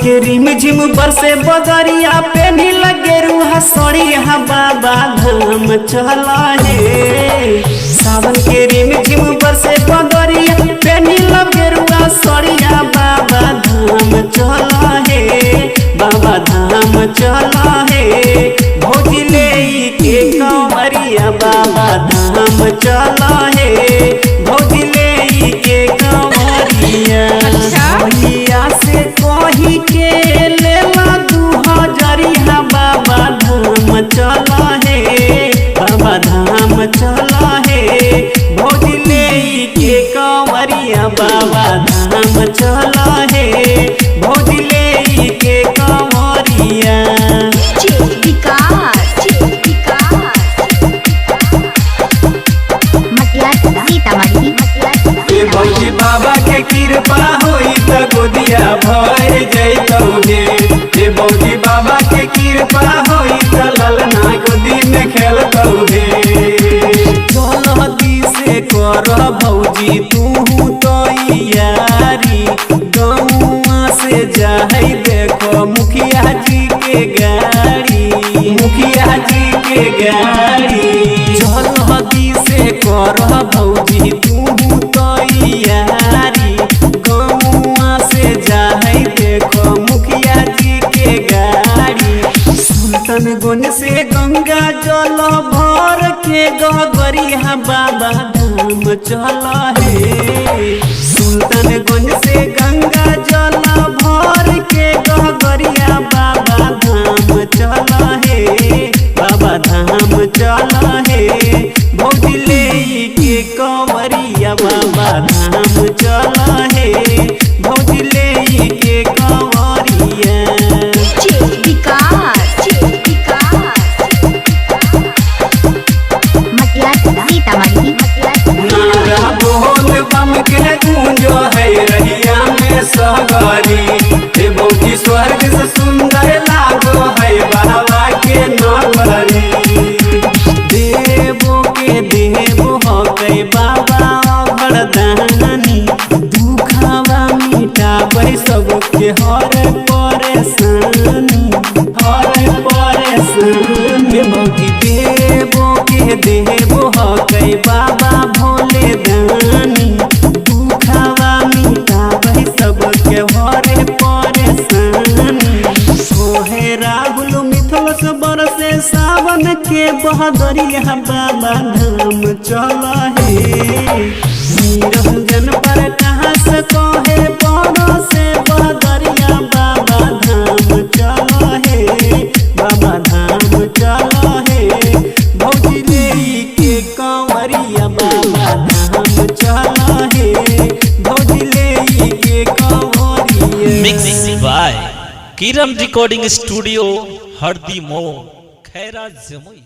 के रिम झिम बरसे बदरिया पे नील गेरुआ सड़िया बाबा धाम चला हे। सावन के रिम झिम बरसे बदरिया पे नील गेरुआ सड़िया बाबा धाम चला हे। बाबा धाम चला हे। भौजिले के कंवरिया बाबा धाम चला हे। भौजिले के कंवरिया भैया से कही के लेला 2000 बाबा धाम चला हे। बाबा धाम चला हे। भौजिले के कंवरिया बाबा धाम चला हे। भौजिले के कंवरिया भौजी बाबा के कृपा होई त गोदिया भर जैतौ हे। भौजी बाबा के कृपा होई त ललना गोदी में खेलतौ हे। जल्दी से कर भौजी तू तो यारी गौआ से जाई देखो मुखिया जी के गाड़ी। मुखिया जी के गाड़ी जल्दी से कर भौजी तू यारी गौआ से जाई देखो मुखिया जी के गाड़ी। सुल्तानगंज से गंगा जल भर के गगरिया बाबा धाम चला हे। सुल्तानगंज से गंगा जल भर के गगरिया बाबा धाम चला हे। बाबा धाम चला हे। भौजिले के कंवरिया बाबा धाम चला हे। भौजिले के कंवरिया नारा बोल बम के गूंजो है रहिया में सगरी। भौजी स्वर्ग से सुंदर लागो है बाबा के नगरी। देवो के देवो हो गए बाबा वरदानी। दुखवा मिटाबै सबके हर परेशानी। हर परेशानी भौजी देवो के देवो हो गए बाबा भोले दानी। दुखवा मिटाबै सबके हर परेशानी। सोहे राहुल मिथुन बरसे सावन के बहदरिया बाबा धाम चला हे। निरंजन पर कहाँ से कहे बरसे बहदरिया बाबा धाम चला हे। बाबा धाम चला हे। भौजिले के कंवरिया बाबा धाम चला हे। भौजिले के कंवरिया। Mix by Kiran recording studio हरदी मो खैरा जमुई।